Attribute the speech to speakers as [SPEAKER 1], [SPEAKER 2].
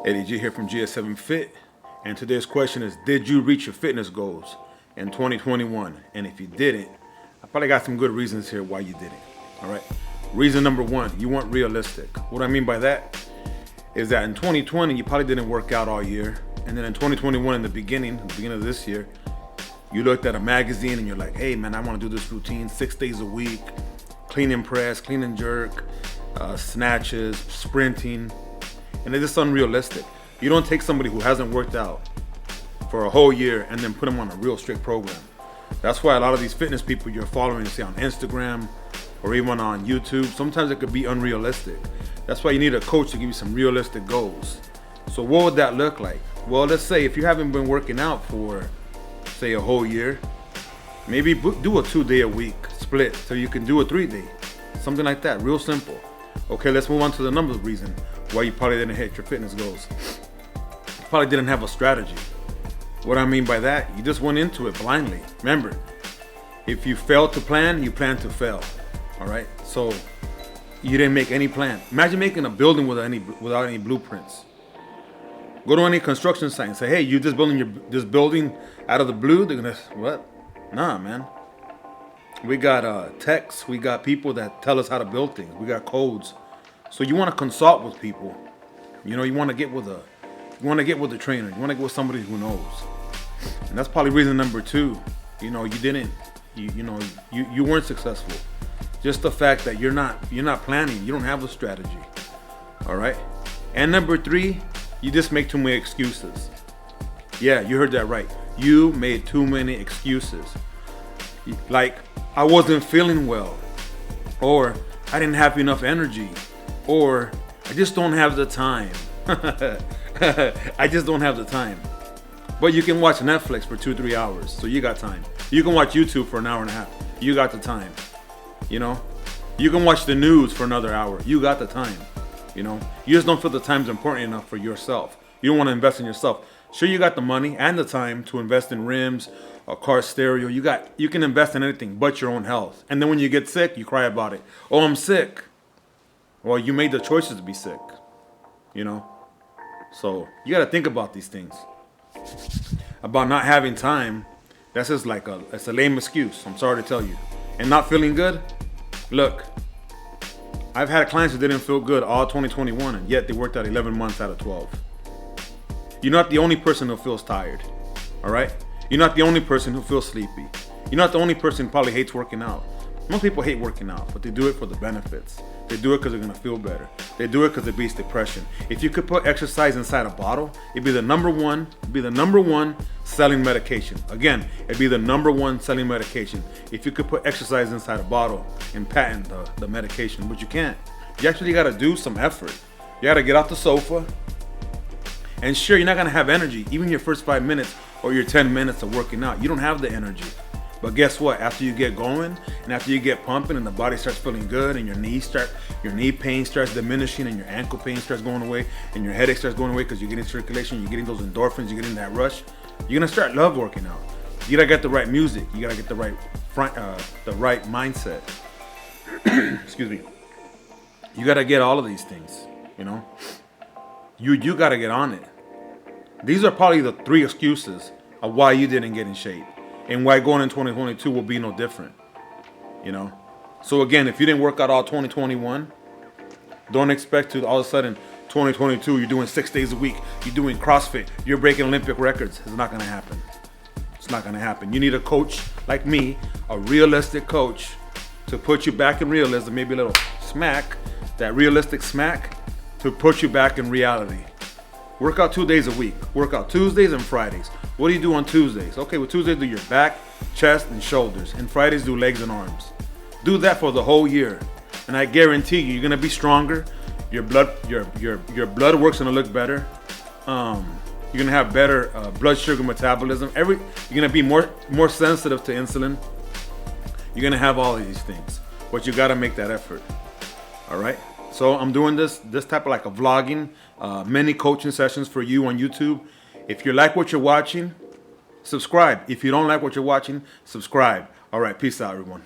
[SPEAKER 1] Eddie G here from GS7 Fit, and today's question is, did you reach your fitness goals in 2021? And if you didn't, I probably got some good reasons here why you didn't. All right. Reason number one, you weren't realistic. What I mean by that is that in 2020, you probably didn't work out all year. And then in 2021, in the beginning of this year, you looked at a magazine and you're like, hey man, I want to do this routine 6 days a week, clean and press, clean and jerk, snatches, sprinting. And it's just unrealistic. You don't take somebody who hasn't worked out for a whole year and then put them on a real strict program. That's why a lot of these fitness people you're following, say on Instagram or even on YouTube, sometimes it could be unrealistic. That's why you need a coach to give you some realistic goals. So what would that look like? Well, let's say if you haven't been working out for, say, a whole year, maybe do a 2-day-a-week split so you can do a 3-day. Something like that, real simple. Okay, let's move on to the number reason why you probably didn't hit your fitness goals. You probably didn't have a strategy. What I mean by that, you just went into it blindly. Remember, if you fail to plan, you plan to fail. All right, so you didn't make any plan. Imagine making a building without any blueprints. Go to any construction site and say, hey, you just building this building out of the blue? They're gonna, what? Nah, man. We got techs, we got people that tell us how to build things. We got codes. So you want to consult with people. You know, you want to get with a trainer. You want to get with somebody who knows. And that's probably reason number two. You know, you weren't successful. Just the fact that you're not planning. You don't have a strategy. All right. And number three, you just make too many excuses. Yeah, you heard that right. You made too many excuses. Like, I wasn't feeling well, or I didn't have enough energy, or I just don't have the time. I just don't have the time. But you can watch Netflix for 2-3 hours, so you got time. You can watch YouTube for an hour and a half. You got the time. You know, you can watch the news for another hour. You got the time. You know, you just don't feel the time's important enough for yourself. You don't want to invest in yourself. Sure, you got the money and the time to invest in rims, a car stereo. You can invest in anything but your own health. And then when you get sick, you cry about it. Oh, I'm sick. Well, you made the choices to be sick. You know, so you got to think about these things. About not having time. That's just like it's a lame excuse. I'm sorry to tell you. And not feeling good. Look, I've had clients who didn't feel good all 2021, and yet they worked out 11 months out of 12. You're not the only person who feels tired, all right? You're not the only person who feels sleepy. You're not the only person who probably hates working out. Most people hate working out, but they do it for the benefits. They do it because they're gonna feel better. They do it because it beats depression. If you could put exercise inside a bottle, it'd be the number one selling medication. Again, it'd be the number one selling medication. If you could put exercise inside a bottle and patent the medication, but you can't. You actually gotta do some effort. You gotta get off the sofa. And sure, you're not gonna have energy, even your first 5 minutes or your 10 minutes of working out. You don't have the energy. But guess what? After you get going and after you get pumping and the body starts feeling good and your knee pain starts diminishing and your ankle pain starts going away and your headache starts going away because you're getting circulation, you're getting those endorphins, you're getting that rush, you're gonna start love working out. You gotta get the right music. You gotta get the right mindset. Excuse me. You gotta get all of these things. You know. You gotta get on it. These are probably the 3 excuses of why you didn't get in shape. And why going in 2022 will be no different, you know? So again, if you didn't work out all 2021, don't expect to all of a sudden 2022, you're doing 6 days a week, you're doing CrossFit, you're breaking Olympic records. It's not gonna happen. It's not gonna happen. You need a coach like me, a realistic coach, to put you back in realism, maybe a little smack, that realistic smack, to put you back in reality. Work out 2 days a week. Work out Tuesdays and Fridays. What do you do on Tuesdays? Okay, well, Tuesdays do your back, chest, and shoulders. And Fridays do legs and arms. Do that for the whole year. And I guarantee you, you're gonna be stronger. Your blood work's gonna look better. You're gonna have better blood sugar metabolism. You're gonna be more sensitive to insulin. You're gonna have all of these things. But you gotta make that effort. All right? So I'm doing this type of like a vlogging, mini coaching sessions for you on YouTube. If you like what you're watching, subscribe. If you don't like what you're watching, subscribe. All right, peace out, everyone.